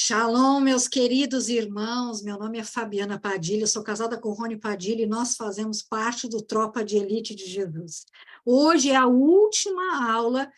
Shalom, meus queridos irmãos. Meu nome é Fabiana Padilha, eu sou casada com Rony Padilha e nós fazemos parte do Tropa de Elite de Jesus. Hoje é a última aula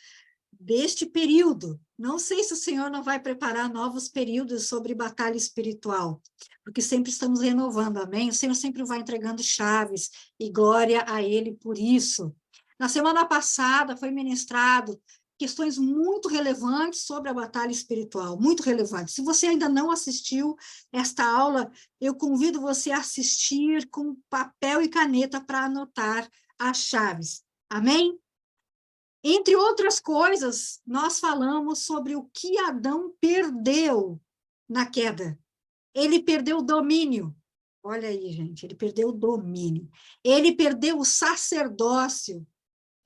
deste período. Não sei se o Senhor não vai preparar novos períodos sobre batalha espiritual, porque sempre estamos renovando, amém? O Senhor sempre vai entregando chaves e glória a Ele por isso. Na semana passada foi ministrado questões muito relevantes sobre a batalha espiritual, muito relevantes. Se você ainda não assistiu esta aula, eu convido você a assistir com papel e caneta para anotar as chaves. Amém? Entre outras coisas, nós falamos sobre o que Adão perdeu na queda. Ele perdeu o domínio. Olha aí, gente, ele perdeu o domínio. Ele perdeu o sacerdócio.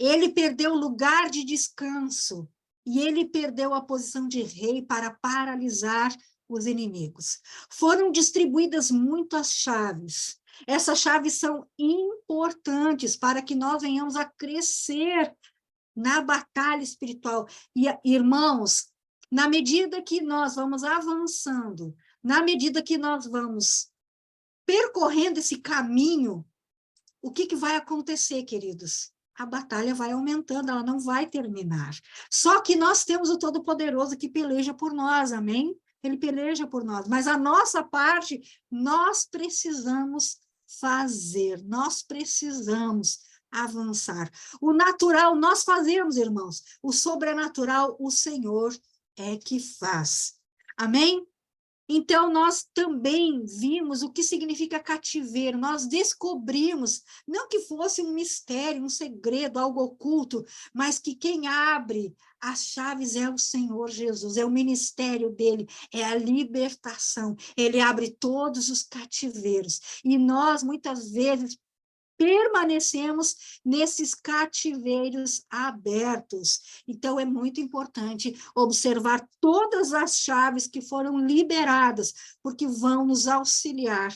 Ele perdeu o lugar de descanso. E ele perdeu a posição de rei para paralisar os inimigos. Foram distribuídas muitas chaves. Essas chaves são importantes para que nós venhamos a crescer na batalha espiritual. E, irmãos, na medida que nós vamos avançando, na medida que nós vamos percorrendo esse caminho, o que vai acontecer, queridos? A batalha vai aumentando, ela não vai terminar. Só que nós temos o Todo-Poderoso que peleja por nós, amém? Ele peleja por nós, mas a nossa parte, nós precisamos fazer, nós precisamos avançar. O natural nós fazemos, irmãos. O sobrenatural, o Senhor é que faz. Amém? Então, nós também vimos o que significa cativeiro, nós descobrimos, não que fosse um mistério, um segredo, algo oculto, mas que quem abre as chaves é o Senhor Jesus, é o ministério dele, é a libertação, ele abre todos os cativeiros, e nós, muitas vezes, permanecemos nesses cativeiros abertos. Então, é muito importante observar todas as chaves que foram liberadas, porque vão nos auxiliar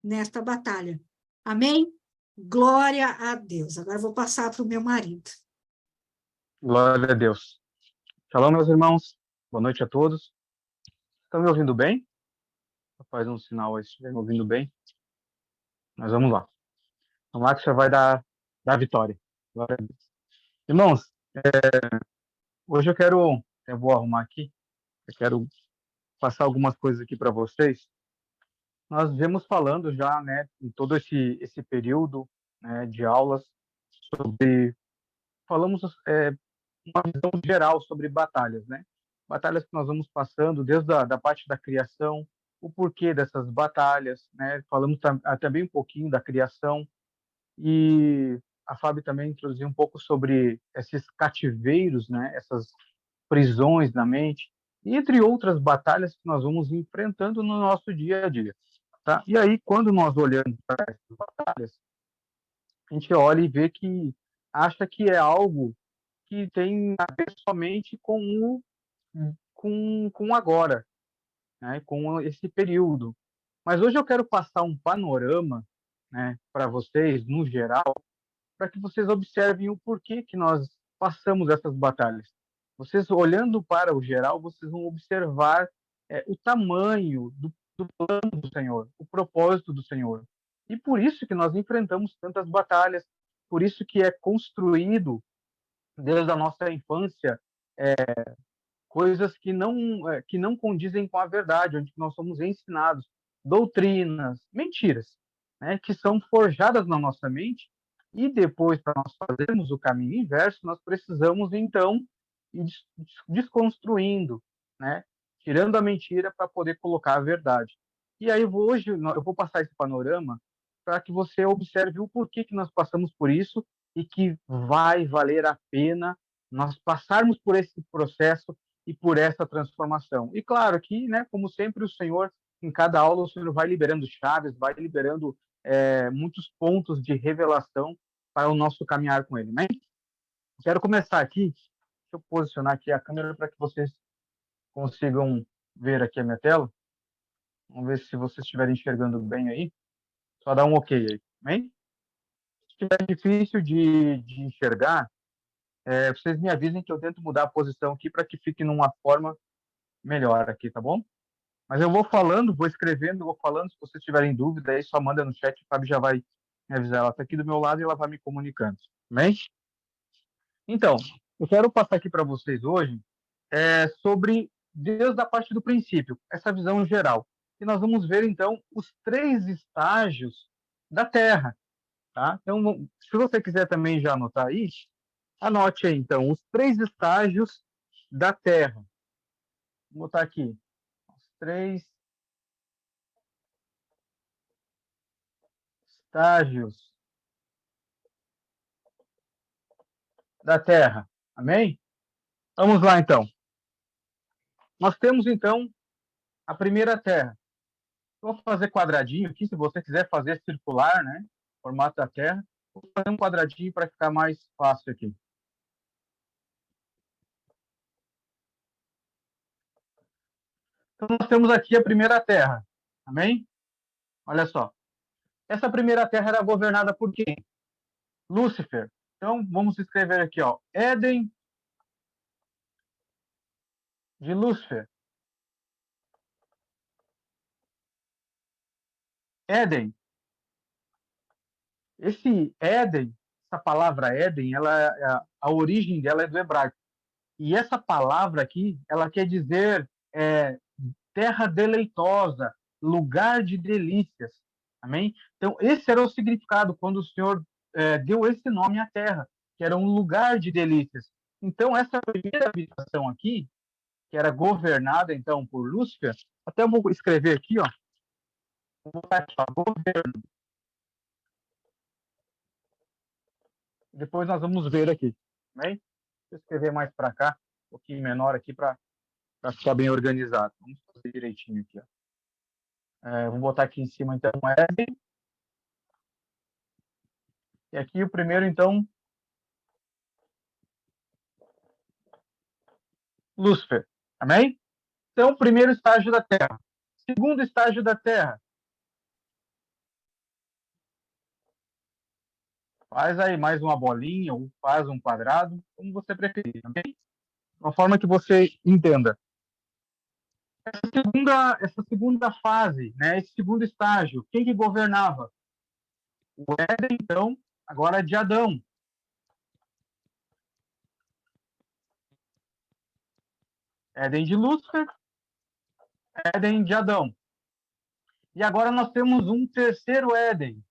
nesta batalha. Amém? Glória a Deus. Agora eu vou passar para o meu marido. Glória a Deus. Shalom, meus irmãos. Boa noite a todos. Estão me ouvindo bem? Faz um sinal aí se estiver me ouvindo bem. Mas vamos lá. Vamos lá que você vai dar vitória. Glória a Deus. Irmãos, hoje eu vou arrumar aqui, eu quero passar algumas coisas aqui para vocês. Nós viemos falando já, né, em todo esse período, né, de aulas, falamos uma visão geral sobre batalhas, né? Batalhas que nós vamos passando desde da parte da criação, o porquê dessas batalhas, né? Falamos também um pouquinho da criação e a Fábio também introduziu um pouco sobre esses cativeiros, né? Essas prisões na mente, e entre outras batalhas que nós vamos enfrentando no nosso dia a dia, tá? E aí, quando nós olhamos para essas batalhas, a gente olha e vê que acha que é algo que tem a ver somente com agora, né, com esse período. Mas hoje eu quero passar um panorama, né, para vocês, no geral, para que vocês observem o porquê que nós passamos essas batalhas. Vocês, olhando para o geral, vocês vão observar o tamanho do plano do Senhor, o propósito do Senhor. E por isso que nós enfrentamos tantas batalhas, por isso que é construído desde a nossa infância coisas que não condizem com a verdade, onde nós somos ensinados doutrinas, mentiras, né, que são forjadas na nossa mente, e depois, para nós fazermos o caminho inverso, nós precisamos, então, ir desconstruindo, né, tirando a mentira para poder colocar a verdade. E aí, hoje, eu vou passar esse panorama para que você observe o porquê que nós passamos por isso e que vai valer a pena nós passarmos por esse processo e por essa transformação. E claro que, né, como sempre, o Senhor, em cada aula, o Senhor vai liberando chaves, vai liberando muitos pontos de revelação para o nosso caminhar com Ele, né? Quero começar aqui, deixa eu posicionar aqui a câmera para que vocês consigam ver aqui a minha tela. Vamos ver se vocês estiverem enxergando bem aí. Só dá um ok aí, amém? Se estiver difícil de enxergar, vocês me avisem que eu tento mudar a posição aqui para que fique numa forma melhor aqui, tá bom? Mas eu vou falando, vou escrevendo, vou falando. Se vocês tiverem dúvida, aí só manda no chat, a Fábio já vai me avisar. Ela está aqui do meu lado e ela vai me comunicando. Amém? Então, eu quero passar aqui para vocês hoje sobre Deus da parte do princípio, essa visão geral. E nós vamos ver, então, os 3 estágios da Terra. Tá? Então, se você quiser também já anotar aí, anote aí, então, os 3 estágios da Terra. Vou botar aqui. Os 3 estágios da Terra. Amém? Vamos lá, então. Nós temos, então, a primeira Terra. Vou fazer quadradinho aqui, se você quiser fazer circular, né? Formato da Terra. Vou fazer um quadradinho para ficar mais fácil aqui. Então, nós temos aqui a primeira Terra. Amém? Olha só. Essa primeira Terra era governada por quem? Lúcifer. Então, vamos escrever aqui, ó. Éden de Lúcifer. Éden. Esse Éden, essa palavra Éden, a origem dela é do hebraico. E essa palavra aqui, ela quer dizer terra deleitosa, lugar de delícias. Amém? Então, esse era o significado quando o Senhor deu esse nome à terra, que era um lugar de delícias. Então, essa primeira habitação aqui, que era governada, então, por Lúcifer, até eu vou escrever aqui, ó, vou botar aqui, ó, governo. Depois nós vamos ver aqui. Amém? Vou escrever mais para cá, um pouquinho menor aqui, para ficar bem organizado. Vamos fazer direitinho aqui. Ó. Vou botar aqui em cima, então, Éden. E aqui o primeiro, então, Lúcifer. Amém? Então, primeiro estágio da Terra. Segundo estágio da Terra. Faz aí mais uma bolinha ou faz um quadrado, como você preferir. Amém? De uma forma que você entenda. Essa segunda fase, né, esse segundo estágio, quem que governava? O Éden, então, agora de Adão. Éden de Lúcifer, Éden de Adão. E agora nós temos um terceiro Éden,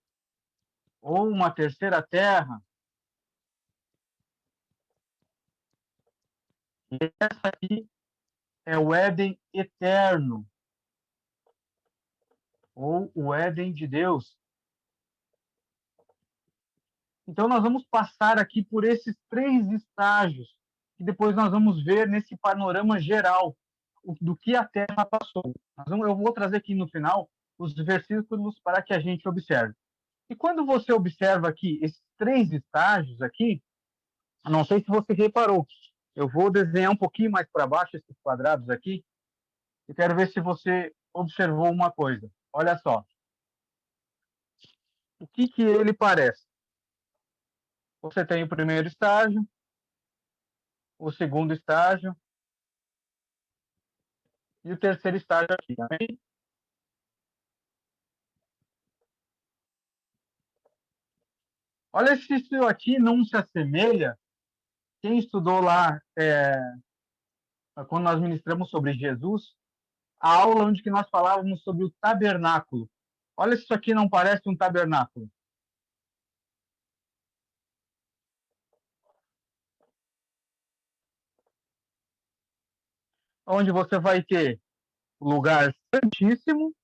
ou uma terceira terra. E essa aqui é o Éden eterno, ou o Éden de Deus. Então, nós vamos passar aqui por esses 3 estágios, que depois nós vamos ver nesse panorama geral do que a Terra passou. Eu vou trazer aqui no final os versículos para que a gente observe. E quando você observa aqui esses 3 estágios aqui, não sei se você reparou, eu vou desenhar um pouquinho mais para baixo esses quadrados aqui, e quero ver se você observou uma coisa. Olha só. O que ele parece? Você tem o primeiro estágio, o segundo estágio e o terceiro estágio aqui, amém? Olha se isso aqui não se assemelha. Quem estudou lá, quando nós ministramos sobre Jesus, a aula onde que nós falávamos sobre o tabernáculo. Olha se isso aqui não parece um tabernáculo. Onde você vai ter o lugar santíssimo,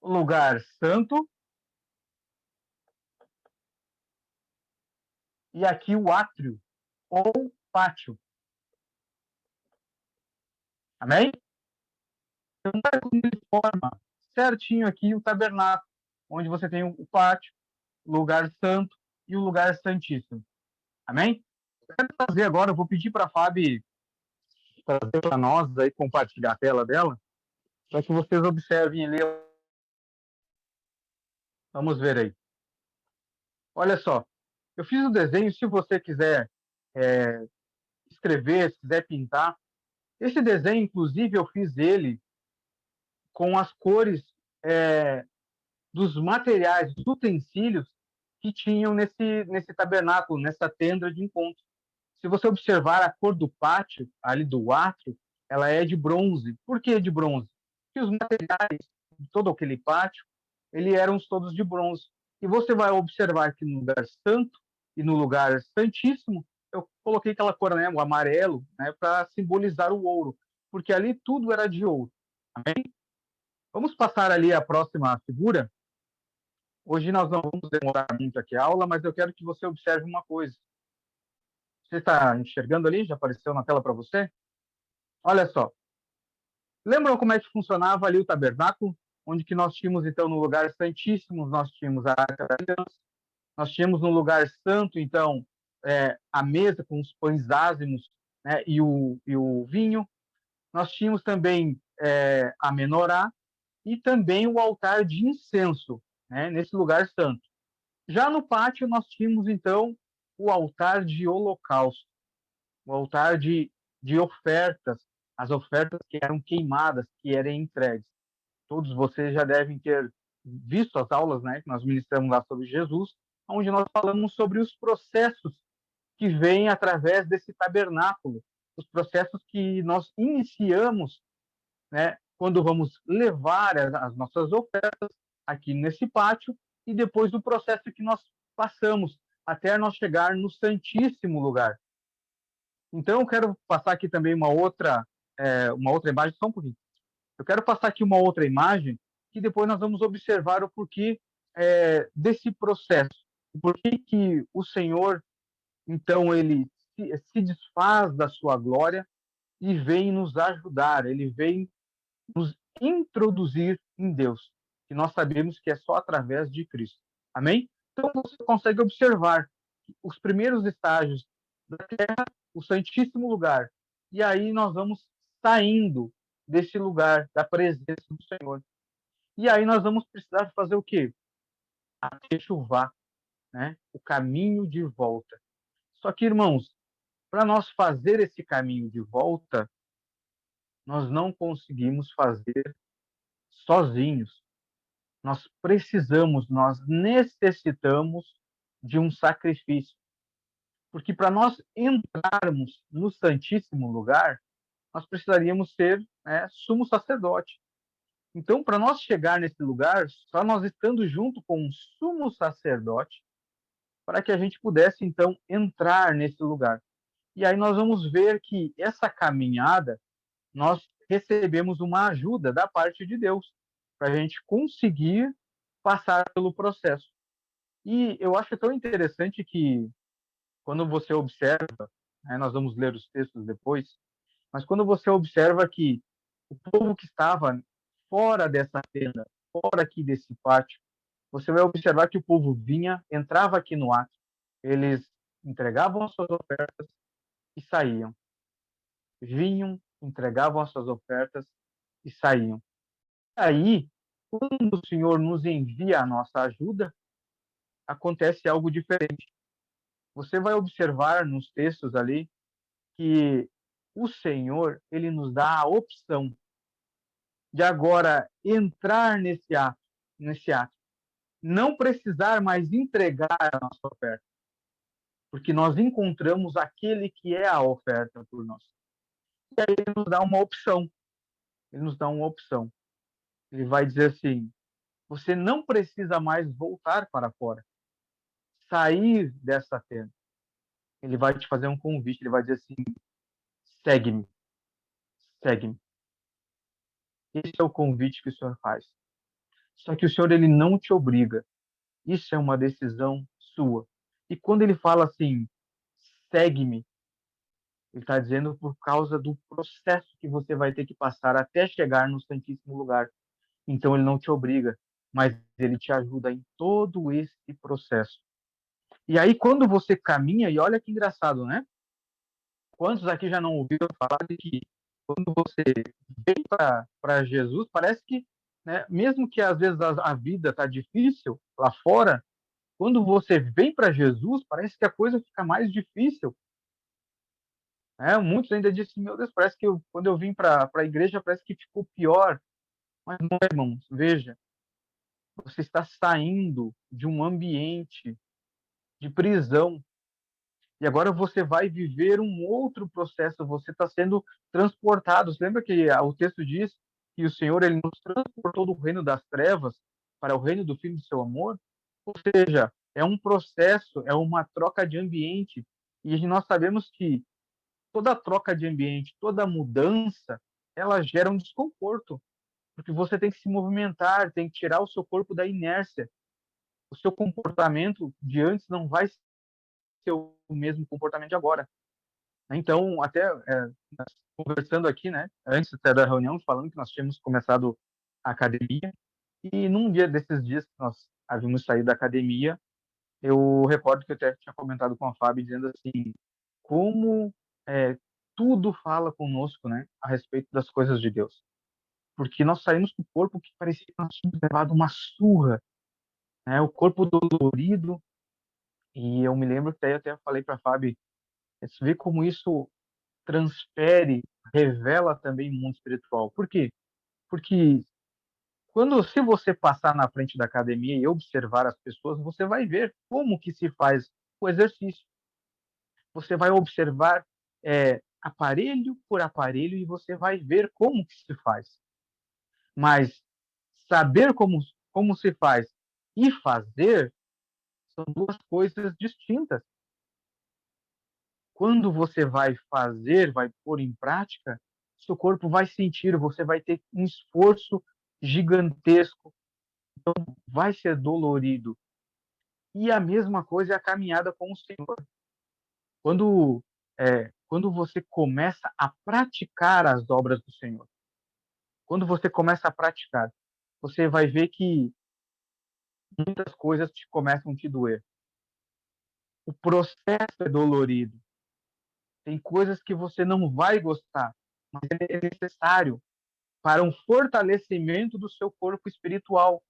o lugar santo, e aqui o átrio, ou pátio. Amém? Então, ele forma certinho aqui o tabernáculo, onde você tem o pátio, o lugar santo e o lugar santíssimo. Amém? Eu quero fazer agora, eu vou pedir para a Fábio trazer para nós, aí, compartilhar a tela dela, para que vocês observem ali. Vamos ver aí. Olha só. Eu fiz o desenho, se você quiser escrever, se quiser pintar. Esse desenho, inclusive, eu fiz ele com as cores dos materiais, dos utensílios que tinham nesse tabernáculo, nessa tenda de encontro. Se você observar a cor do pátio, ali do átrio, ela é de bronze. Por que de bronze? Porque os materiais de todo aquele pátio, eles eram todos de bronze. E você vai observar que no lugar santo e no lugar santíssimo, eu coloquei aquela cor, né, o amarelo, né, para simbolizar o ouro, porque ali tudo era de ouro. Amém? Vamos passar ali a próxima figura. Hoje nós não vamos demorar muito aqui a aula, mas eu quero que você observe uma coisa. Você está enxergando ali? Já apareceu na tela para você? Olha só. Lembram como é que funcionava ali o tabernáculo? Onde que nós tínhamos, então, no lugar santíssimo, nós tínhamos a Arca da Aliança. Nós tínhamos no lugar santo, então, a mesa com os pães ázimos, né, e o vinho. Nós tínhamos também a menorá e também o altar de incenso, né, nesse lugar santo. Já no pátio, nós tínhamos, então, o altar de holocausto, o altar de ofertas, as ofertas que eram queimadas, que eram entregues. Todos vocês já devem ter visto as aulas, né, que nós ministramos lá sobre Jesus, onde nós falamos sobre os processos que vêm através desse tabernáculo, os processos que nós iniciamos, né, quando vamos levar as nossas ofertas aqui nesse pátio, e depois do processo que nós passamos até nós chegar no Santíssimo Lugar. Então, eu quero passar aqui também uma outra imagem, só um pouquinho. Eu quero passar aqui uma outra imagem que depois nós vamos observar o porquê desse processo. O porquê que o Senhor, então, ele se desfaz da sua glória e vem nos ajudar, ele vem nos introduzir em Deus, que nós sabemos que é só através de Cristo. Amém? Então, você consegue observar os primeiros estágios da terra, o Santíssimo Lugar. E aí nós vamos saindo desse lugar, da presença do Senhor. E aí nós vamos precisar fazer o quê? Atechuvar, né? O caminho de volta. Só que, irmãos, para nós fazer esse caminho de volta, nós não conseguimos fazer sozinhos. Nós necessitamos de um sacrifício. Porque para nós entrarmos no Santíssimo Lugar, nós precisaríamos ser sumo sacerdote. Então, para nós chegar nesse lugar, só nós estando junto com um sumo sacerdote, para que a gente pudesse, então, entrar nesse lugar. E aí nós vamos ver que essa caminhada, nós recebemos uma ajuda da parte de Deus, para a gente conseguir passar pelo processo. E eu acho tão interessante que, quando você observa, nós vamos ler os textos depois, mas quando você observa que o povo que estava fora dessa tenda, fora aqui desse pátio, você vai observar que o povo vinha, entrava aqui no átrio, eles entregavam as suas ofertas e saíam. Vinham, entregavam as suas ofertas e saíam. E aí, quando o Senhor nos envia a nossa ajuda, acontece algo diferente. Você vai observar nos textos ali que o Senhor, ele nos dá a opção de agora entrar nesse ato, não precisar mais entregar a nossa oferta, porque nós encontramos aquele que é a oferta por nós. E aí ele nos dá uma opção. Ele nos dá uma opção. Ele vai dizer assim: você não precisa mais voltar para fora, sair dessa tenda. Ele vai te fazer um convite. Ele vai dizer assim: segue-me, segue-me. Esse é o convite que o Senhor faz. Só que o Senhor, ele não te obriga. Isso é uma decisão sua. E quando ele fala assim, segue-me, ele está dizendo por causa do processo que você vai ter que passar até chegar no Santíssimo Lugar. Então ele não te obriga, mas ele te ajuda em todo esse processo. E aí quando você caminha, e olha que engraçado, né? Quantos aqui já não ouviram falar de que quando você vem para Jesus, parece que, né, mesmo que às vezes a vida está difícil lá fora, Quando você vem para Jesus, parece que a coisa fica mais difícil. Muitos ainda dizem, meu Deus, parece que quando eu vim para a igreja, parece que ficou pior. Mas não, irmãos, veja, você está saindo de um ambiente de prisão e agora você vai viver um outro processo, você está sendo transportado. Você lembra que o texto diz que o Senhor ele nos transportou do reino das trevas para o reino do Filho do seu amor? Ou seja, é um processo, é uma troca de ambiente. E nós sabemos que toda troca de ambiente, toda mudança, ela gera um desconforto, porque você tem que se movimentar, tem que tirar o seu corpo da inércia. O seu comportamento de antes não vai ser o mesmo comportamento de agora. Então, até conversando aqui, né, antes até da reunião, falando que nós tínhamos começado a academia, e num dia desses dias que nós havíamos saído da academia, eu recordo que eu até tinha comentado com a Fábio, dizendo assim, como é, tudo fala conosco, né, a respeito das coisas de Deus. Porque nós saímos com o corpo que parecia que nós tínhamos levado uma surra, né, o corpo dolorido, e eu me lembro que até falei para a Fábio, você vê como isso transfere, revela também o mundo espiritual. Por quê? Porque se você passar na frente da academia e observar as pessoas, você vai ver como que se faz o exercício. Você vai observar aparelho por aparelho e você vai ver como que se faz. Mas saber como se faz e fazer são duas coisas distintas. Quando você vai fazer, vai pôr em prática, seu corpo vai sentir, você vai ter um esforço gigantesco, vai ser dolorido. E a mesma coisa é a caminhada com o Senhor. Quando você começa a praticar as obras do Senhor, quando você começa a praticar, você vai ver que muitas coisas começam a te doer. O processo é dolorido. Tem coisas que você não vai gostar, mas é necessário para um fortalecimento do seu corpo espiritual.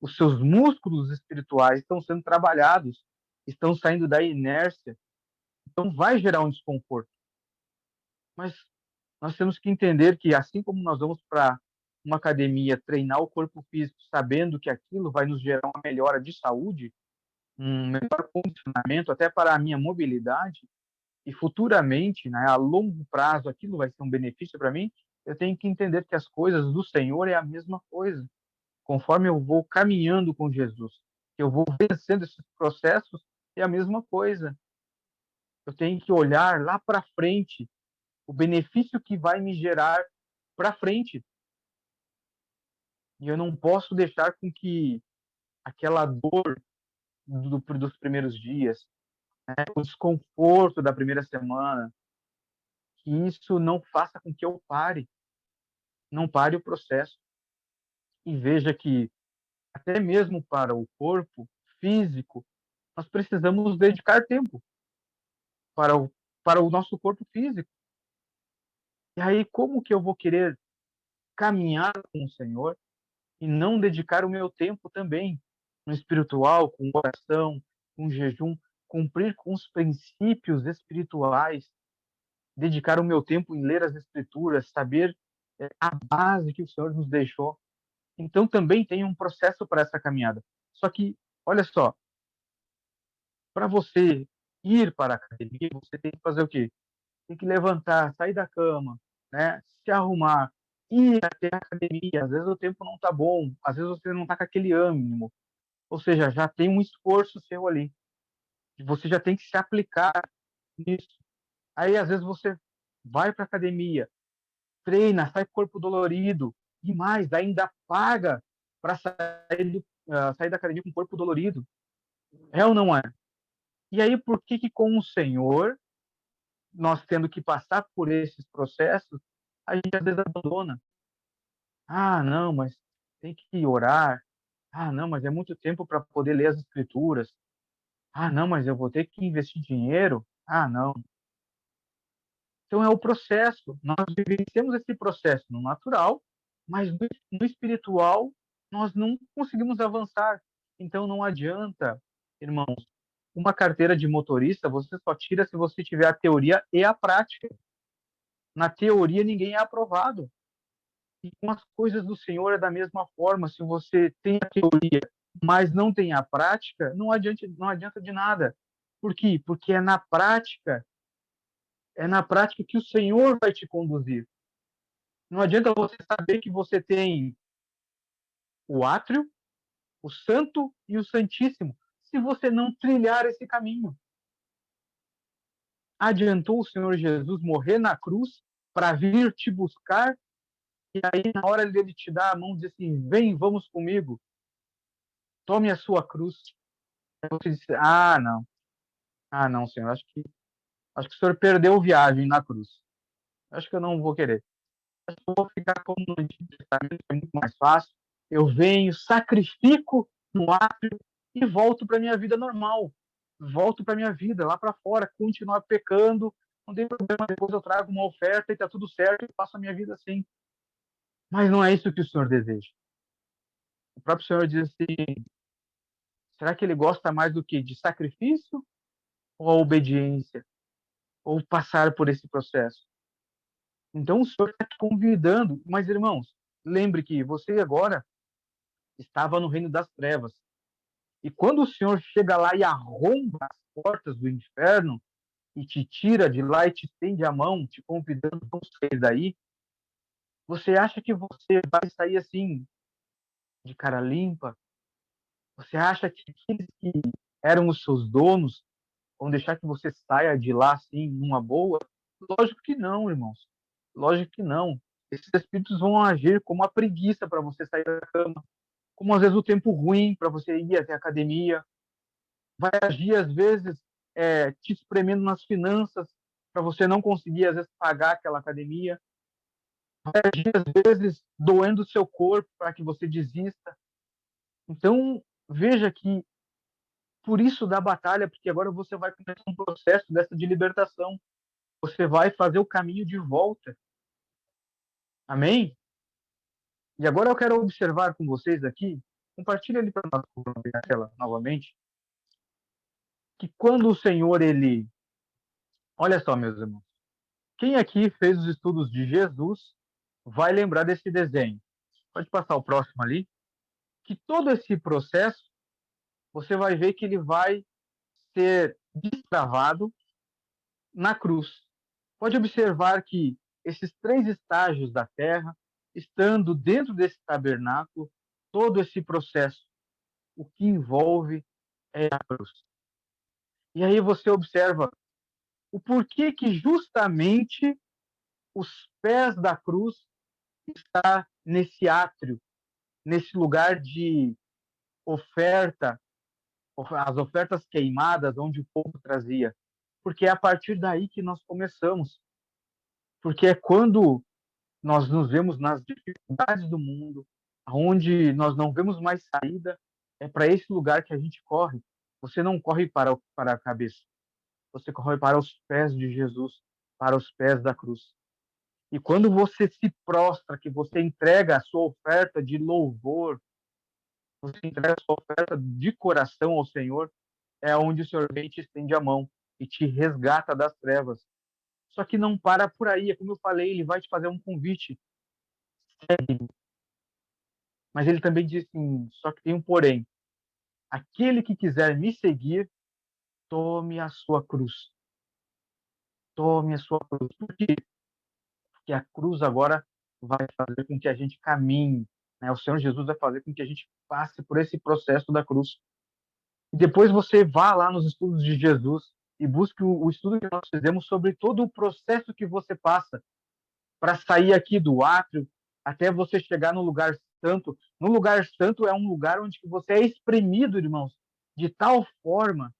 Os seus músculos espirituais estão sendo trabalhados, estão saindo da inércia, então vai gerar um desconforto. Mas nós temos que entender que, assim como nós vamos para uma academia treinar o corpo físico, sabendo que aquilo vai nos gerar uma melhora de saúde, um melhor condicionamento, até para a minha mobilidade, e futuramente, né, a longo prazo, aquilo vai ser um benefício para mim, eu tenho que entender que as coisas do Senhor é a mesma coisa. Conforme eu vou caminhando com Jesus, eu vou vencendo esses processos, é a mesma coisa. Eu tenho que olhar lá para frente, o benefício que vai me gerar para frente. E eu não posso deixar com que aquela dor dos primeiros dias, né, o desconforto da primeira semana, que isso não faça com que eu não pare o processo. E veja que até mesmo para o corpo físico, nós precisamos dedicar tempo para o nosso corpo físico. E aí, como que eu vou querer caminhar com o Senhor e não dedicar o meu tempo também no espiritual, com oração, com jejum, cumprir com os princípios espirituais, dedicar o meu tempo em ler as Escrituras, saber a base que o Senhor nos deixou. Então, também tem um processo para essa caminhada. Só que, olha só, para você ir para a academia, você tem que fazer o quê? Tem que levantar, sair da cama, né? Se arrumar, ir até a academia. Às vezes o tempo não está bom, às vezes você não está com aquele ânimo. Ou seja, já tem um esforço seu ali. E você já tem que se aplicar nisso. Aí, às vezes, você vai para a academia, treina, sai com o corpo dolorido, e mais, ainda paga para sair da academia com o corpo dolorido. É ou não é? E aí, por que com o Senhor, nós tendo que passar por esses processos, a gente às vezes abandona? Ah, não, mas tem que orar. Ah, não, mas é muito tempo para poder ler as escrituras. Ah, não, mas eu vou ter que investir dinheiro. Ah, não. Então é o processo. Nós vivenciamos esse processo no natural, mas no espiritual nós não conseguimos avançar. Então não adianta Irmãos, uma carteira de motorista você só tira se você tiver a teoria e a prática. Na teoria, ninguém é aprovado. E com as coisas do Senhor é da mesma forma. Se você tem a teoria, mas não tem a prática, não adianta de nada. Por quê? Porque é na prática que o Senhor vai te conduzir. Não adianta você saber que você tem o átrio, o santo e o santíssimo, se você não trilhar esse caminho. Adiantou o Senhor Jesus morrer na cruz para vir te buscar, e aí na hora dele te dar a mão, diz assim, vem, vamos comigo, tome a sua cruz. Aí você diz, ah não, Senhor, acho que o Senhor perdeu viagem na cruz. Acho que eu não vou querer. Acho que eu vou ficar como no Antigo Testamento, é muito mais fácil. Eu venho, sacrifico no átrio e volto para minha vida normal. Volto para minha vida lá para fora, continuar pecando, não tem problema, depois eu trago uma oferta e está tudo certo e faço a minha vida assim. Mas não é isso que o Senhor deseja. O próprio Senhor diz assim, será que ele gosta mais do que de sacrifício ou a obediência? Ou passar por esse processo? Então o Senhor está te convidando, mas irmãos, lembre que você agora estava no reino das trevas. E quando o Senhor chega lá e arromba as portas do inferno e te tira de lá e te estende a mão, te convidando para sair daí, você acha que você vai sair assim, de cara limpa? Você acha que aqueles que eram os seus donos vão deixar que você saia de lá assim, numa boa? Lógico que não, irmãos. Lógico que não. Esses espíritos vão agir como a preguiça para você sair da cama, como às vezes o tempo ruim para você ir até a academia, vai agir às vezes te espremendo nas finanças para você não conseguir às vezes pagar aquela academia, vai agir às vezes doendo o seu corpo para que você desista. Então veja que por isso da batalha, porque agora você vai começar um processo dessa de libertação, você vai fazer o caminho de volta. Amém? E agora eu quero observar com vocês aqui, compartilha ali para nós na tela novamente, que quando o Senhor ele, olha só meus irmãos, quem aqui fez os estudos de Jesus vai lembrar desse desenho. Pode passar o próximo ali. Que todo esse processo, você vai ver que ele vai ser destravado na cruz. Pode observar que esses três estágios da terra, estando dentro desse tabernáculo, todo esse processo, o que envolve é a cruz. E aí você observa o porquê que justamente os pés da cruz está nesse átrio, nesse lugar de oferta, as ofertas queimadas, onde o povo trazia. Porque é a partir daí que nós começamos. Porque é quando nós nos vemos nas dificuldades do mundo, onde nós não vemos mais saída, é para esse lugar que a gente corre. Você não corre para a cabeça, você corre para os pés de Jesus, para os pés da cruz. E quando você se prostra, que você entrega a sua oferta de louvor, você entrega a sua oferta de coração ao Senhor, é onde o Senhor vem e te estende a mão e te resgata das trevas. Só que não para por aí, é como eu falei, ele vai te fazer um convite, mas ele também diz assim, só que tem um porém, aquele que quiser me seguir, tome a sua cruz. Tome a sua cruz. Por quê? Porque a cruz agora vai fazer com que a gente caminhe, né? O Senhor Jesus vai fazer com que a gente passe por esse processo da cruz. E depois você vá lá nos estudos de Jesus e busque o estudo que nós fizemos sobre todo o processo que você passa para sair aqui do átrio até você chegar no lugar santo. No lugar santo é um lugar onde você é espremido, irmãos, de tal forma.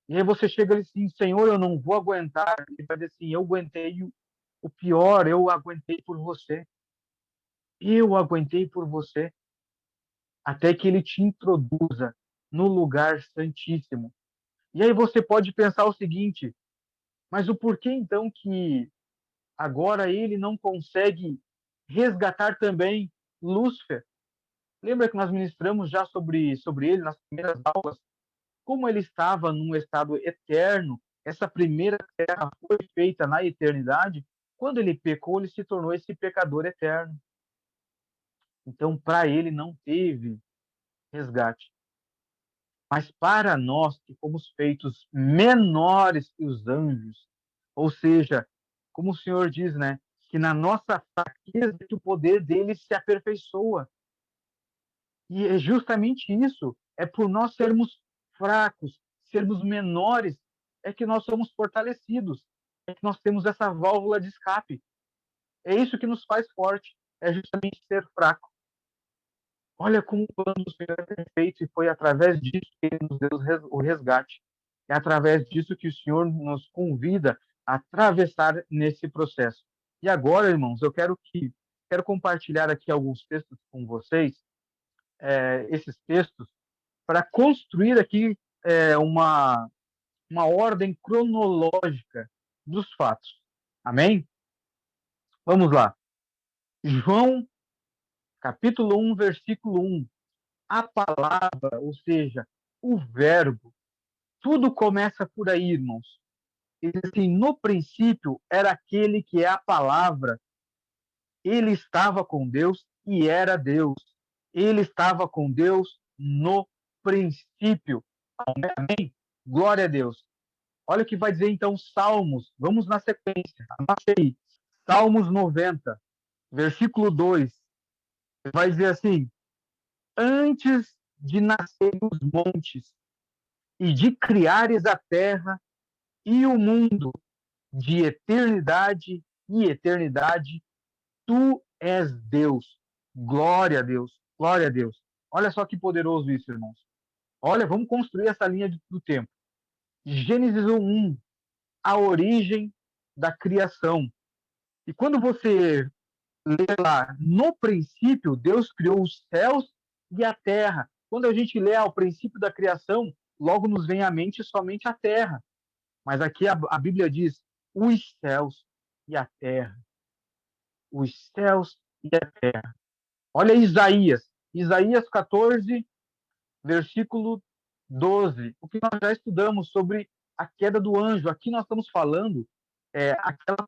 E aí você chega ali assim, Senhor, eu não vou aguentar. Ele vai dizer assim, eu aguentei o pior, eu aguentei por você. Eu aguentei por você. Até que ele te introduza no lugar santíssimo. E aí você pode pensar o seguinte, mas o porquê então que agora ele não consegue resgatar também Lúcifer? Lembra que nós ministramos já sobre ele nas primeiras aulas? Como ele estava num estado eterno, essa primeira terra foi feita na eternidade. Quando ele pecou, ele se tornou esse pecador eterno. Então, para ele não teve resgate. Mas para nós que fomos feitos menores que os anjos, ou seja, como o Senhor diz, né, que na nossa fraqueza que o poder dele se aperfeiçoa. E é justamente isso, é por nós sermos fracos, sermos menores, é que nós somos fortalecidos, é que nós temos essa válvula de escape. É isso que nos faz forte, é justamente ser fraco. Olha como o plano do Senhor é perfeito e foi através disso que ele nos deu o resgate. É através disso que o Senhor nos convida a atravessar nesse processo. E agora, irmãos, eu quero compartilhar aqui alguns textos com vocês, esses textos, para construir aqui uma ordem cronológica dos fatos. Amém? Vamos lá. João, capítulo 1, versículo 1. A palavra, ou seja, o verbo, tudo começa por aí, irmãos. E assim, no princípio era aquele que é a palavra, ele estava com Deus e era Deus. Ele estava com Deus no princípio. Amém? Glória a Deus. Olha o que vai dizer então Salmos. Vamos na sequência. Anote aí. Salmos 90, versículo 2. Vai dizer assim: antes de nascerem os montes e de criares a terra e o mundo, de eternidade e eternidade, tu és Deus. Glória a Deus. Glória a Deus. Olha só que poderoso isso, irmãos. Olha, vamos construir essa linha do tempo. Gênesis 1, a origem da criação. E quando você lê lá, no princípio, Deus criou os céus e a terra. Quando a gente lê ao princípio da criação, logo nos vem à mente somente a terra. Mas aqui a Bíblia diz os céus e a terra. Os céus e a terra. Olha Isaías. Isaías 14, versículo 12. O que nós já estudamos sobre a queda do anjo. Aqui nós estamos falando aquela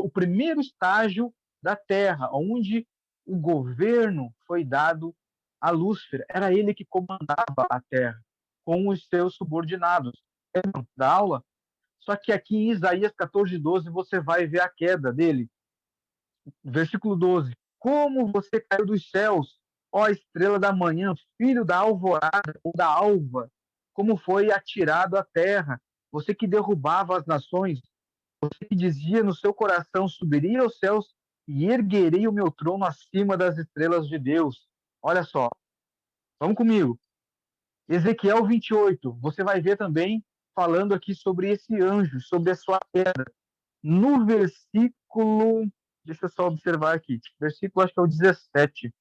o primeiro estágio da Terra, onde o governo foi dado a Lúcifer. Era ele que comandava a Terra, com os seus subordinados. Da aula? Só que aqui em Isaías 14:12 você vai ver a queda dele. Versículo 12. Como você caiu dos céus, ó estrela da manhã, filho da alvorada ou da alva, como foi atirado à terra, você que derrubava as nações, você que dizia no seu coração, subiria aos céus e erguerei o meu trono acima das estrelas de Deus. Olha só, vamos comigo. Ezequiel 28, você vai ver também falando aqui sobre esse anjo, sobre a sua queda. No versículo, deixa eu só observar aqui, versículo acho que é o 17,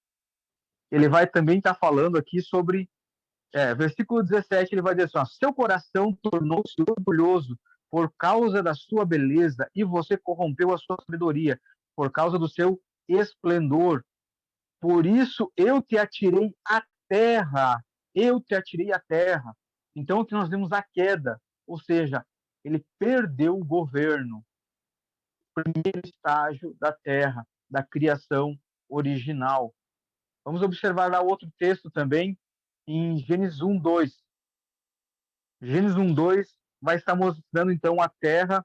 ele vai também estar falando aqui sobre, versículo 17, ele vai dizer assim, ó, seu coração tornou-se orgulhoso por causa da sua beleza e você corrompeu a sua sabedoria por causa do seu esplendor. Por isso eu te atirei à terra, eu te atirei à terra. Então aqui nós vemos a queda, ou seja, ele perdeu o governo, primeiro estágio da terra, da criação original. Vamos observar lá outro texto também, em Gênesis 1:2. Gênesis 1:2 vai estar mostrando então a terra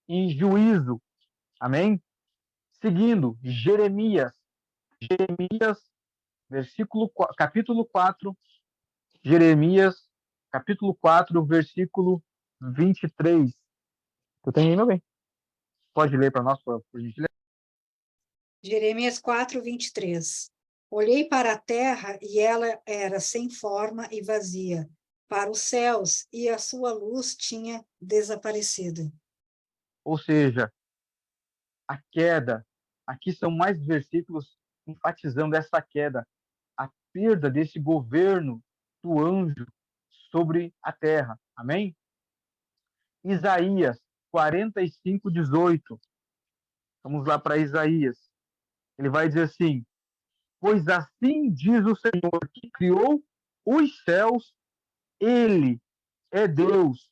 em juízo. Amém? Seguindo, Jeremias, capítulo 4, Jeremias, capítulo 4, versículo 23. Tu tem aí, meu bem? Pode ler para nós, por gentileza? Jeremias 4:23. Olhei para a terra e ela era sem forma e vazia, para os céus e a sua luz tinha desaparecido. Ou seja, a queda, aqui são mais versículos enfatizando essa queda, a perda desse governo do anjo sobre a terra. Amém? Isaías 45:18. Vamos lá para Isaías. Ele vai dizer assim: Pois assim diz o Senhor, que criou os céus, ele é Deus,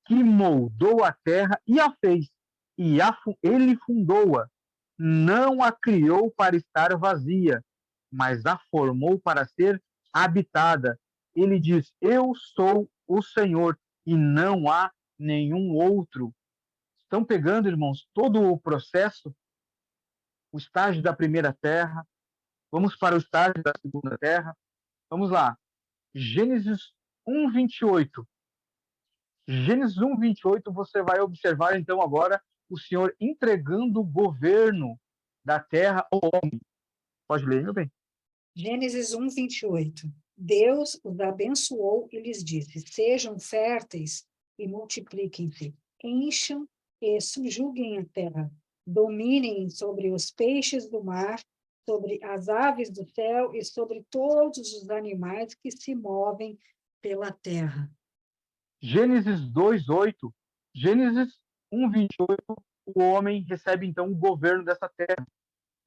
que moldou a terra e a fez, ele fundou-a. Não a criou para estar vazia, mas a formou para ser habitada. Ele diz: Eu sou o Senhor e não há nenhum outro. Estão pegando, irmãos, todo o processo, o estágio da primeira terra, vamos para o estágio da segunda terra. Vamos lá. Gênesis 1:28. Gênesis 1:28, você vai observar então agora o Senhor entregando o governo da terra ao homem. Pode ler, meu bem? Gênesis 1:28. Deus os abençoou e lhes disse: Sejam férteis e multipliquem-se, encham e subjuguem a terra, dominem sobre os peixes do mar, sobre as aves do céu e sobre todos os animais que se movem pela terra. Gênesis 2:8. Gênesis 1:28, o homem recebe então o governo dessa terra.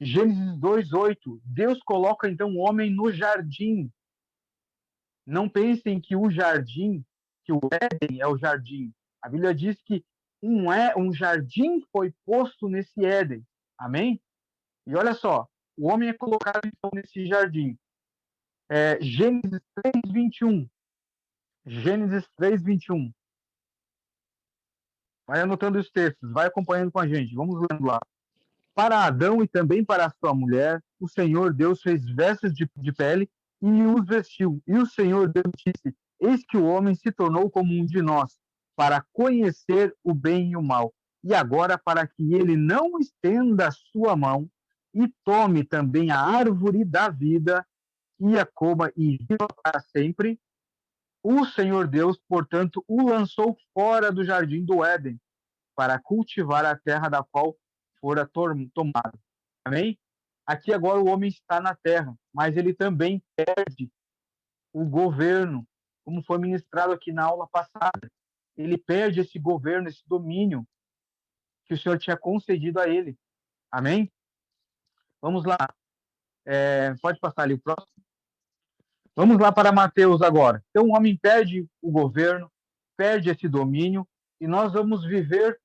Gênesis 2:8, Deus coloca então o homem no jardim. Não pensem que o jardim, que o Éden é o jardim. A Bíblia diz que um jardim foi posto nesse Éden. Amém? E olha só, o homem é colocado então nesse jardim. Gênesis 3:21. Gênesis 3:21. Vai anotando os textos, vai acompanhando com a gente. Vamos lendo lá. Para Adão e também para a sua mulher, o Senhor Deus fez vestes de pele e os vestiu. E o Senhor Deus disse: Eis que o homem se tornou como um de nós, para conhecer o bem e o mal. E agora, para que ele não estenda a sua mão e tome também a árvore da vida e a coma e viva para sempre, o Senhor Deus, portanto, o lançou fora do jardim do Éden, para cultivar a terra da qual fora tomado. Amém? Aqui agora o homem está na terra, mas ele também perde o governo, como foi ministrado aqui na aula passada. Ele perde esse governo, esse domínio que o Senhor tinha concedido a ele. Amém? Vamos lá. Pode passar ali o próximo. Vamos lá para Mateus agora. Então o homem perde o governo, perde esse domínio, e nós vamos viver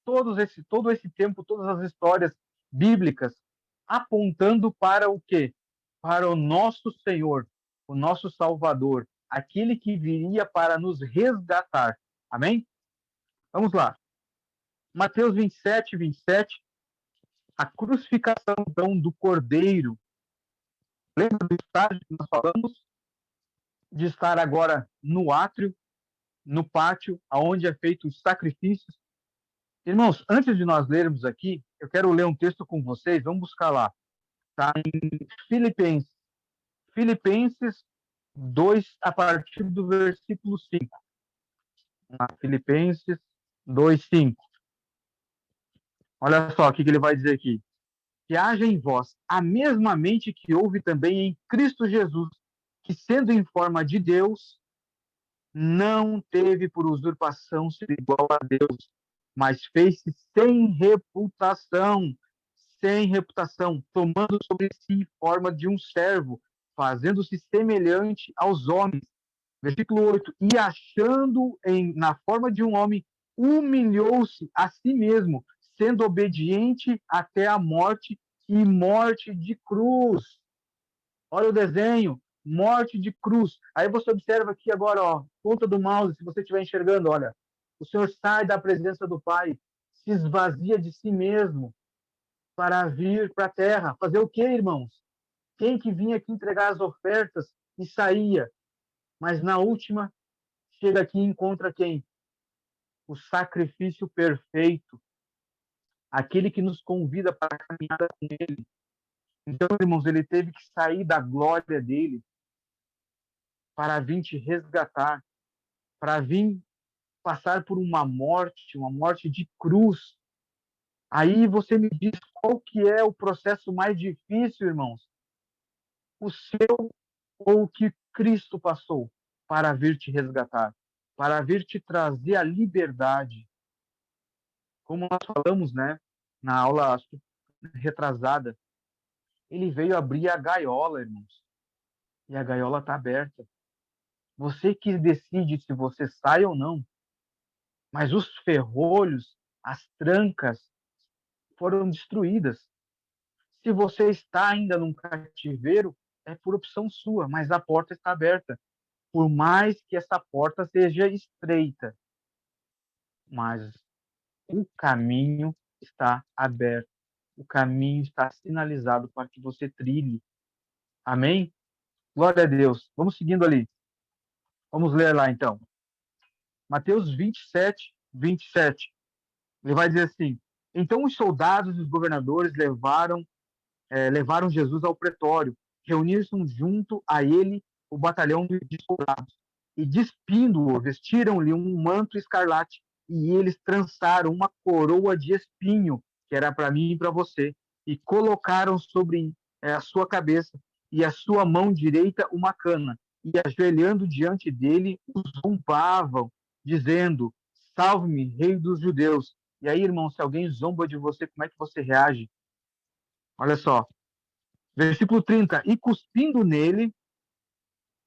todo esse tempo, todas as histórias bíblicas, apontando para o quê? Para o nosso Senhor, o nosso Salvador, aquele que viria para nos resgatar. Amém? Vamos lá. Mateus 27:27, a crucificação então, do Cordeiro. Lembra do estágio que nós falamos? De estar agora no átrio, no pátio, aonde é feito os sacrifícios. Irmãos, antes de nós lermos aqui, eu quero ler um texto com vocês, vamos buscar lá. Está em Filipenses. Filipenses 2, a partir do versículo 5. Filipenses 2:5. Olha só o que ele vai dizer aqui. Que haja em vós a mesma mente que houve também em Cristo Jesus, que sendo em forma de Deus, não teve por usurpação ser igual a Deus, mas fez-se sem reputação, tomando sobre si forma de um servo, fazendo-se semelhante aos homens. Versículo 8. E achando na forma de um homem, humilhou-se a si mesmo, sendo obediente até a morte e morte de cruz. Olha o desenho, morte de cruz. Aí você observa aqui agora, ó, ponta do mouse, se você estiver enxergando, olha, o Senhor sai da presença do Pai, se esvazia de si mesmo para vir para a terra. Fazer o quê, irmãos? Quem que vinha aqui entregar as ofertas e saía? Mas na última, chega aqui e encontra quem? O sacrifício perfeito, aquele que nos convida para a caminhada com ele. Então, irmãos, ele teve que sair da glória dele para vir te resgatar, para vir passar por uma morte de cruz. Aí você me diz qual que é o processo mais difícil, irmãos? O seu ou o que Cristo passou para vir te resgatar, para vir te trazer a liberdade. Como nós falamos, né, na aula retrasada, Ele veio abrir a gaiola, irmãos. E a gaiola está aberta. Você que decide se você sai ou não. Mas os ferrolhos, as trancas foram destruídas. Se você está ainda num cativeiro, é por opção sua, mas a porta está aberta. Por mais que essa porta seja estreita, mas o caminho está aberto. O caminho está sinalizado para que você trilhe. Amém? Glória a Deus. Vamos seguindo ali. Vamos ler lá então. Mateus 27, 27. Ele vai dizer assim: então os soldados e os governadores levaram Jesus ao pretório, reuniram junto a ele o batalhão de soldados e, despindo-o, vestiram-lhe um manto escarlate e eles trançaram uma coroa de espinho, que era para mim e para você, e colocaram sobre a sua cabeça e a sua mão direita uma cana, e ajoelhando diante dele, o zombavam, dizendo: salve-me, rei dos judeus. E aí, irmão, se alguém zomba de você, como é que você reage? Olha só, versículo 30. E cuspindo nele,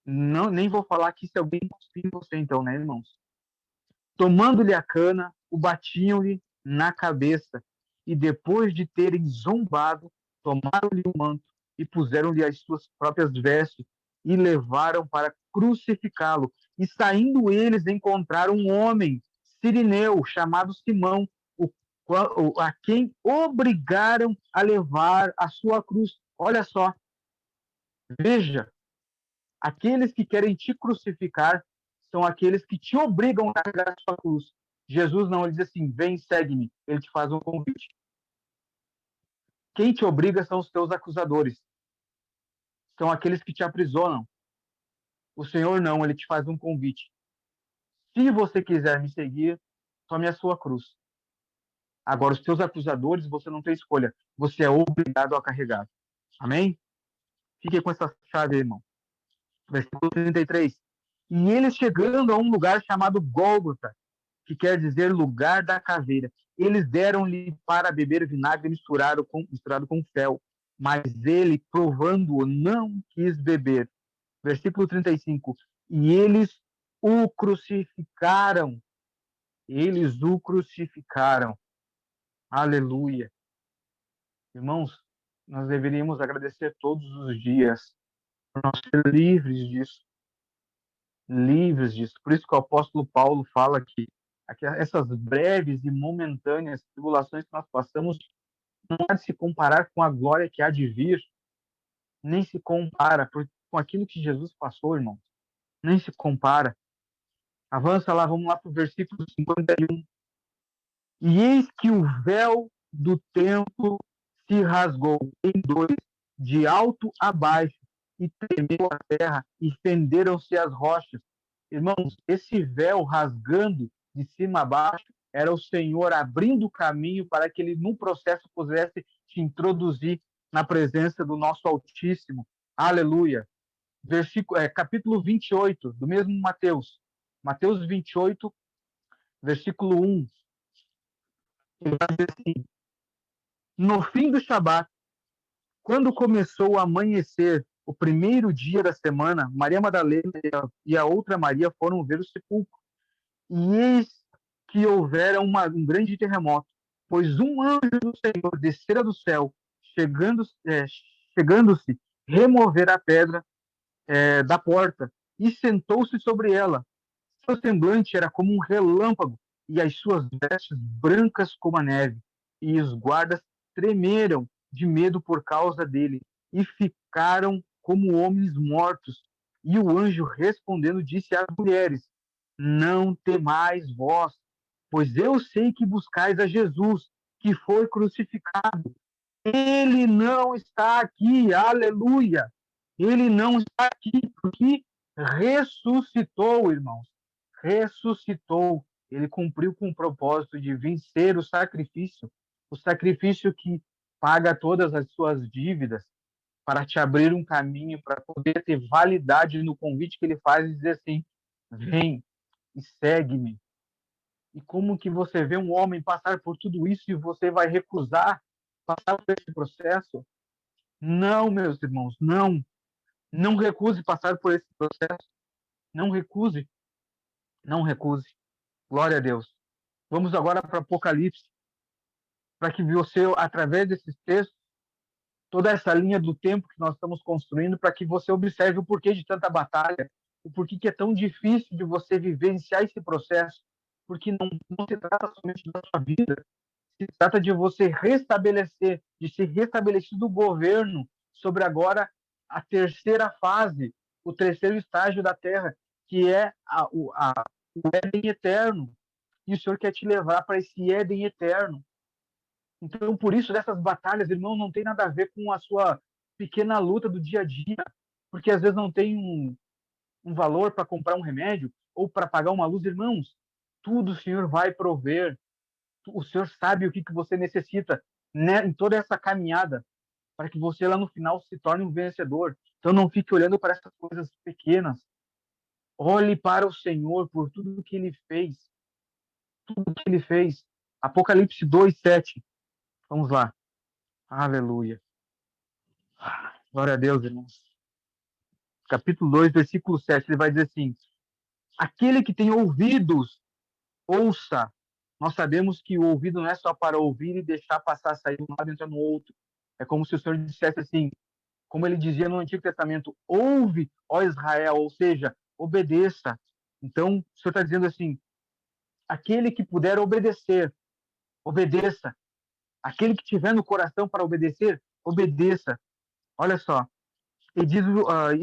não, nem vou falar aqui se alguém cuspir em você, então, né, irmãos? Tomando-lhe a cana, o batiam-lhe na cabeça, e depois de terem zombado, tomaram-lhe o manto e puseram-lhe as suas próprias vestes e levaram para crucificá-lo. E saindo eles encontraram um homem sirineu chamado Simão, a quem obrigaram a levar a sua cruz. Olha só, veja, aqueles que querem te crucificar são aqueles que te obrigam a carregar a sua cruz. Jesus não, ele diz assim: vem, segue-me. Ele te faz um convite. Quem te obriga são os teus acusadores. São aqueles que te aprisionam. O Senhor não, ele te faz um convite. Se você quiser me seguir, tome a sua cruz. Agora, os teus acusadores, você não tem escolha. Você é obrigado a carregar. Amém? Fique com essa chave, irmão. Versículo 33. E eles chegando a um lugar chamado Gólgota, que quer dizer lugar da caveira, eles deram-lhe para beber vinagre misturado com fel, mas ele, provando-o, não quis beber. Versículo 35. E eles o crucificaram. Eles o crucificaram. Aleluia. Irmãos, nós deveríamos agradecer todos os dias por nós ser livres disso. Livres disso. Por isso que o apóstolo Paulo fala que essas breves e momentâneas tribulações que nós passamos não há de se comparar com a glória que há de vir, nem se compara com aquilo que Jesus passou, irmão. Nem se compara. Avança lá, vamos lá para o versículo 51. E eis que o véu do templo se rasgou em dois, de alto a baixo, e tremeu a terra, e fenderam-se as rochas. Irmãos, esse véu rasgando de cima a baixo era o Senhor abrindo o caminho para que ele, no processo, pudesse te introduzir na presença do nosso Altíssimo. Aleluia. Capítulo 28, do mesmo Mateus. Mateus 28, versículo 1. Ele vai dizer assim: no fim do Shabat, quando começou a amanhecer, o primeiro dia da semana, Maria Madalena e a outra Maria foram ver o sepulcro. E eis que houvera um grande terremoto, pois um anjo do Senhor descera do céu, chegando-se, remover a pedra da porta, e sentou-se sobre ela. Seu semblante era como um relâmpago, e as suas vestes brancas como a neve. E os guardas tremeram de medo por causa dele, e ficaram como homens mortos. E o anjo respondendo disse às mulheres: não temais vós, pois eu sei que buscais a Jesus, que foi crucificado. Ele não está aqui, aleluia. Ele não está aqui porque ressuscitou, irmãos. Ressuscitou. Ele cumpriu com o propósito de vencer o sacrifício que paga todas as suas dívidas, para te abrir um caminho, para poder ter validade no convite que ele faz e dizer assim: vem e segue-me. E como que você vê um homem passar por tudo isso e você vai recusar passar por esse processo? Não, meus irmãos, não. Não recuse passar por esse processo. Não recuse. Não recuse. Glória a Deus. Vamos agora para Apocalipse, para que você, através desses textos, toda essa linha do tempo que nós estamos construindo, para que você observe o porquê de tanta batalha, o porquê que é tão difícil de você vivenciar esse processo, porque não se trata somente da sua vida, se trata de você restabelecer, de ser restabelecido o governo sobre agora a terceira fase, o terceiro estágio da Terra, que é o Éden eterno. E o Senhor quer te levar para esse Éden eterno. Então, por isso, dessas batalhas, irmão, não tem nada a ver com a sua pequena luta do dia a dia, porque às vezes não tem um valor para comprar um remédio ou para pagar uma luz, irmãos. Tudo o Senhor vai prover. O Senhor sabe o que você necessita, né, em toda essa caminhada, para que você lá no final se torne um vencedor. Então, não fique olhando para essas coisas pequenas. Olhe para o Senhor por tudo que Ele fez. Tudo que Ele fez. Apocalipse 2:7. Vamos lá. Aleluia. Glória a Deus, irmãos. Capítulo 2, versículo 7, ele vai dizer assim: aquele que tem ouvidos, ouça. Nós sabemos que o ouvido não é só para ouvir e deixar passar, sair de um lado e entrar no outro. É como se o Senhor dissesse assim, como ele dizia no Antigo Testamento: ouve, ó Israel, ou seja, obedeça. Então, o Senhor está dizendo assim: aquele que puder obedecer, obedeça. Aquele que tiver no coração para obedecer, obedeça. Olha só, e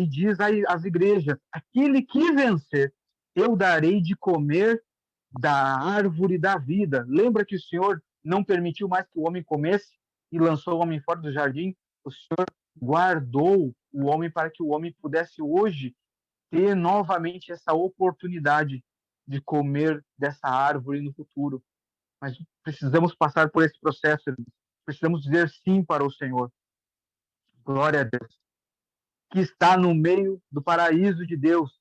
diz às igrejas: aquele que vencer, eu darei de comer da árvore da vida. Lembra que o Senhor não permitiu mais que o homem comesse e lançou o homem fora do jardim? O Senhor guardou o homem para que o homem pudesse hoje ter novamente essa oportunidade de comer dessa árvore no futuro. Mas precisamos passar por esse processo, precisamos dizer sim para o Senhor. Glória a Deus. Que está no meio do paraíso de Deus.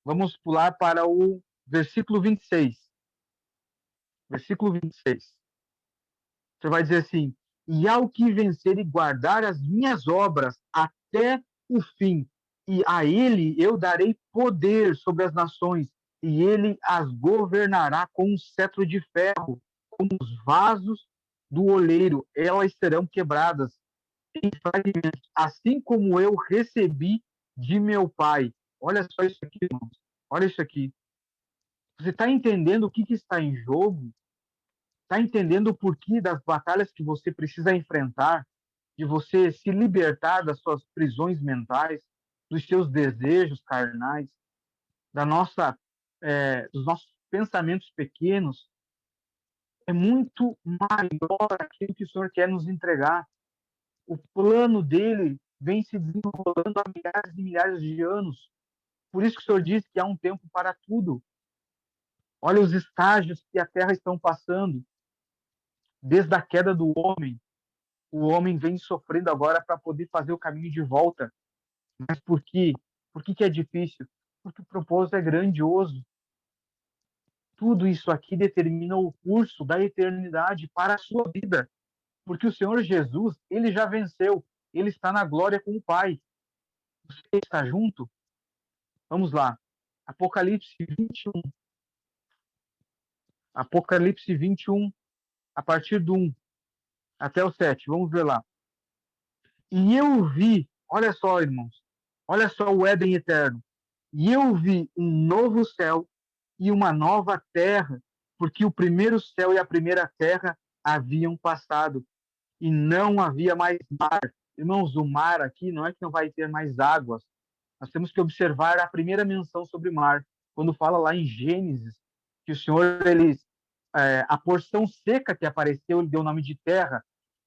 Vamos pular para o versículo 26. Versículo 26. Você vai dizer assim: e ao que vencer e guardar as minhas obras até o fim, e a ele eu darei poder sobre as nações, e ele as governará com um cetro de ferro, como os vasos do oleiro, elas serão quebradas em fragmentos, assim como eu recebi de meu pai. Olha só isso aqui, irmãos. Olha isso aqui. Você está entendendo o que está em jogo? Está entendendo o porquê das batalhas que você precisa enfrentar, de você se libertar das suas prisões mentais, dos seus desejos carnais, dos nossos pensamentos pequenos? É muito maior aquilo que o Senhor quer nos entregar. O plano dele vem se desenrolando há milhares e milhares de anos. Por isso que o Senhor diz que há um tempo para tudo. Olha os estágios que a Terra está passando. Desde a queda do homem, o homem vem sofrendo agora para poder fazer o caminho de volta. Mas por quê? Por que é difícil? Porque o propósito é grandioso. Tudo isso aqui determina o curso da eternidade para a sua vida. Porque o Senhor Jesus, ele já venceu. Ele está na glória com o Pai. Você está junto? Vamos lá. Apocalipse 21. Apocalipse 21, a partir do 1 até o 7. Vamos ver lá. E eu vi, olha só, irmãos, olha só o Éden eterno. E eu vi um novo céu e uma nova terra, porque o primeiro céu e a primeira terra haviam passado, e não havia mais mar. Irmãos, o mar aqui não é que não vai ter mais águas. Nós temos que observar a primeira menção sobre o mar, quando fala lá em Gênesis, que o Senhor, a porção seca que apareceu, ele deu o nome de terra,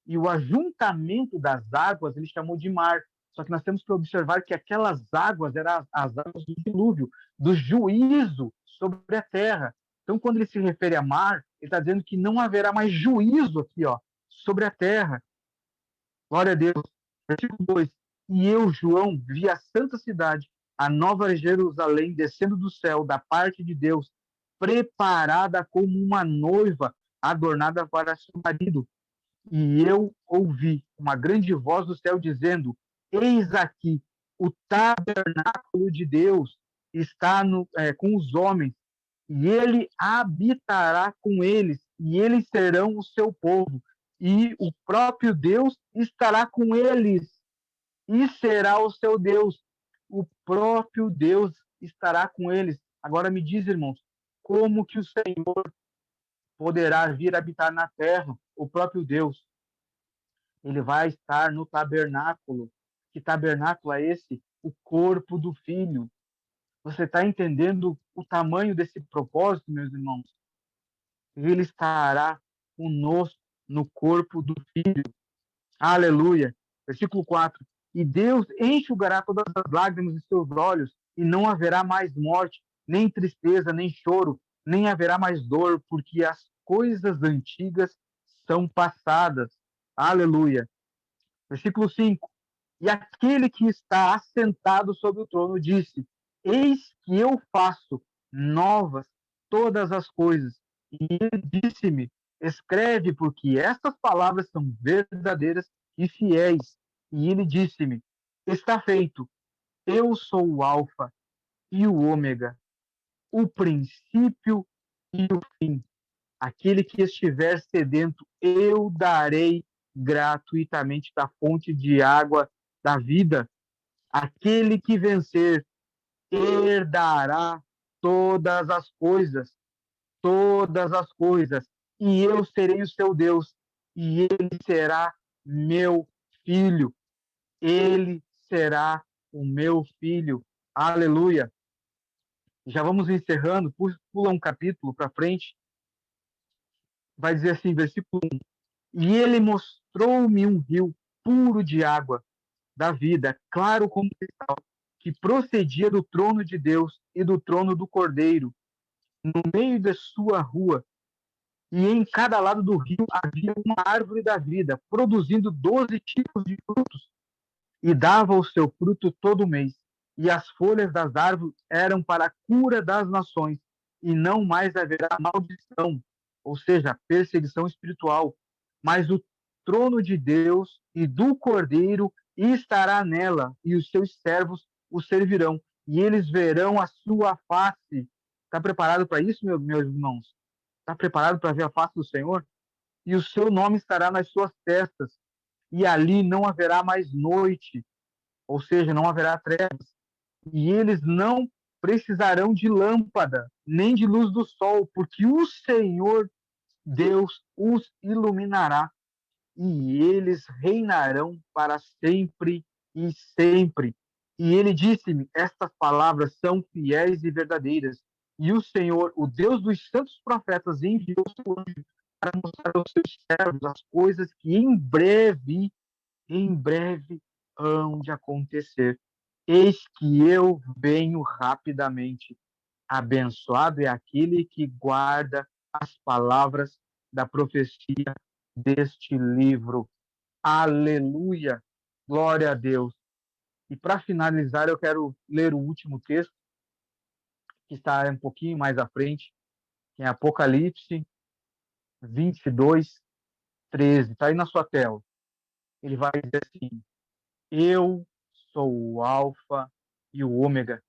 e o ajuntamento das águas ele chamou de mar. Só que nós temos que observar que aquelas águas eram as águas do dilúvio, do juízo sobre a terra. Então, quando ele se refere a mar, ele está dizendo que não haverá mais juízo aqui, ó, sobre a terra. Glória a Deus. Versículo 2. E eu, João, vi a santa cidade, a nova Jerusalém, descendo do céu, da parte de Deus, preparada como uma noiva adornada para seu marido. E eu ouvi uma grande voz do céu dizendo: Eis aqui, o tabernáculo de Deus está com os homens, e ele habitará com eles, e eles serão o seu povo, e o próprio Deus estará com eles, e será o seu Deus. O próprio Deus estará com eles. Agora me diz, irmãos, como que o Senhor poderá vir habitar na terra? O próprio Deus. Ele vai estar no tabernáculo. Que tabernáculo é esse? O corpo do Filho. Você está entendendo o tamanho desse propósito, meus irmãos? Ele estará conosco no corpo do Filho. Aleluia. Versículo 4. E Deus enxugará todas as lágrimas de seus olhos, e não haverá mais morte, nem tristeza, nem choro, nem haverá mais dor, porque as coisas antigas são passadas. Aleluia. Versículo 5. E aquele que está assentado sobre o trono disse: Eis que eu faço novas todas as coisas. E ele disse-me: Escreve, porque estas palavras são verdadeiras e fiéis. E ele disse-me: Está feito. Eu sou o Alfa e o Ômega, o princípio e o fim. Aquele que estiver sedento, eu darei gratuitamente da fonte de água da vida. Aquele que vencer herdará todas as coisas, e eu serei o seu Deus, e ele será meu filho. Ele será o meu filho. Aleluia. Já vamos encerrando, pula um capítulo para frente, vai dizer assim, versículo 1. E ele mostrou-me um rio puro de água da vida, claro como cristal, que procedia do trono de Deus e do trono do Cordeiro, no meio da sua rua, e em cada lado do rio havia uma árvore da vida, produzindo 12 tipos de frutos, e dava o seu fruto todo mês. E as folhas das árvores eram para a cura das nações, e não mais haverá maldição, ou seja, perseguição espiritual, mas o trono de Deus e do Cordeiro estará nela, e os seus servos o servirão, e eles verão a sua face. Está preparado para isso, meus irmãos? Está preparado para ver a face do Senhor? E o seu nome estará nas suas testas, e ali não haverá mais noite, ou seja, não haverá trevas, e eles não precisarão de lâmpada, nem de luz do sol, porque o Senhor Deus os iluminará, e eles reinarão para sempre e sempre. E ele disse-me: Estas palavras são fiéis e verdadeiras. E o Senhor, o Deus dos santos profetas, enviou seu anjo para mostrar aos seus servos as coisas que em breve hão de acontecer. Eis que eu venho rapidamente. Abençoado é aquele que guarda as palavras da profecia deste livro. Aleluia! Glória a Deus. E para finalizar, eu quero ler o último texto, que está um pouquinho mais à frente, que é Apocalipse 22, 13. Está aí na sua tela. Ele vai dizer assim: Eu sou o Alfa e o Ômega,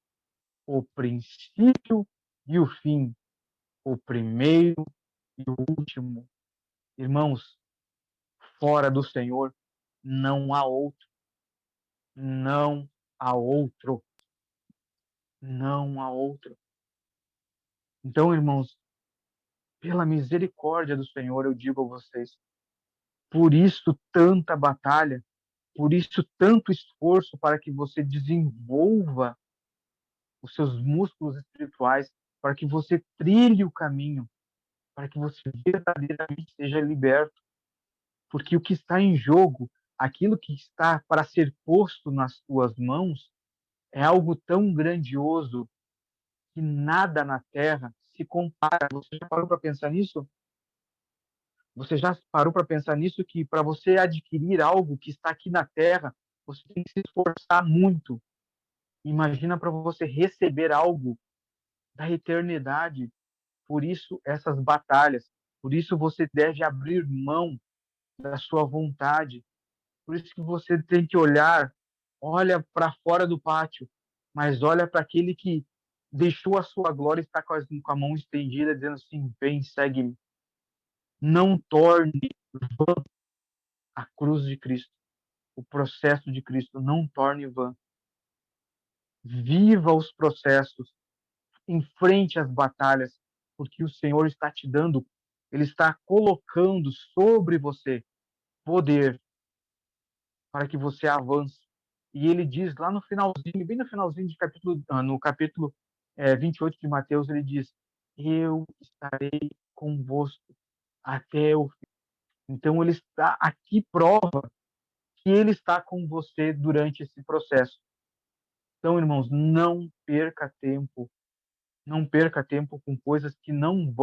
o princípio e o fim, o primeiro e o último. Irmãos, fora do Senhor não há outro, não há outro, não há outro. Então, irmãos, pela misericórdia do Senhor, eu digo a vocês, por isso tanta batalha, por isso tanto esforço para que você desenvolva os seus músculos espirituais, para que você trilhe o caminho, para que você verdadeiramente seja liberto. Porque o que está em jogo, aquilo que está para ser posto nas tuas mãos, é algo tão grandioso que nada na terra se compara. Você já parou para pensar nisso? Você já parou para pensar nisso que para você adquirir algo que está aqui na terra, você tem que se esforçar muito. Imagina para você receber algo da eternidade. Por isso essas batalhas, por isso você deve abrir mão da sua vontade. Por isso que você tem que olha para fora do pátio, mas olha para aquele que deixou a sua glória e está com a mão estendida, dizendo assim: vem, segue-me. Não torne a cruz de Cristo, o processo de Cristo, não torne vã. Viva os processos, enfrente as batalhas, porque o Senhor está te dando, Ele está colocando sobre você poder para que você avance. E ele diz lá no finalzinho, bem no finalzinho de no capítulo 28 de Mateus, ele diz: eu estarei convosco até o fim. Então ele está aqui, prova que ele está com você durante esse processo. Então, irmãos, não perca tempo com coisas que não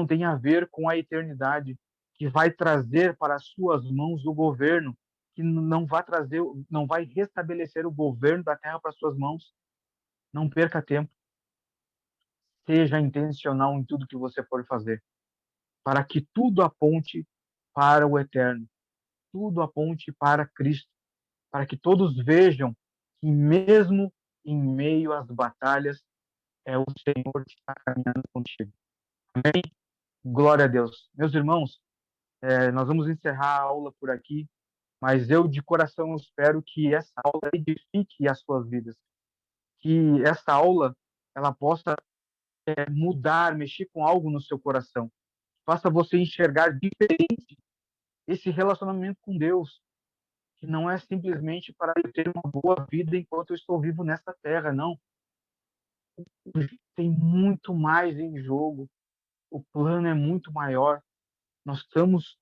têm a ver com a eternidade, que vai trazer para as suas mãos o governo, que não vai restabelecer o governo da terra para as suas mãos. Não perca tempo. Seja intencional em tudo que você for fazer, para que tudo aponte para o eterno, tudo aponte para Cristo, para que todos vejam que mesmo em meio às batalhas é o Senhor que está caminhando contigo. Amém? Glória a Deus. Meus irmãos, nós vamos encerrar a aula por aqui, mas eu de coração espero que essa aula edifique as suas vidas, que essa aula ela possa mudar, mexer com algo no seu coração, faça você enxergar diferente esse relacionamento com Deus, que não é simplesmente para eu ter uma boa vida enquanto eu estou vivo nessa terra, não. Tem muito mais em jogo, o plano é muito maior. Nós estamos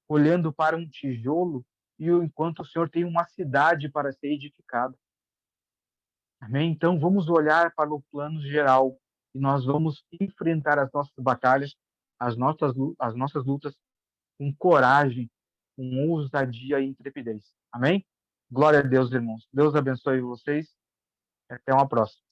olhando para um tijolo e enquanto o Senhor tem uma cidade para ser edificada. Amém? Então vamos olhar para o plano geral e nós vamos enfrentar as nossas batalhas, as nossas lutas com coragem, com ousadia e intrepidez. Amém? Glória a Deus, irmãos. Deus abençoe vocês. Até uma próxima.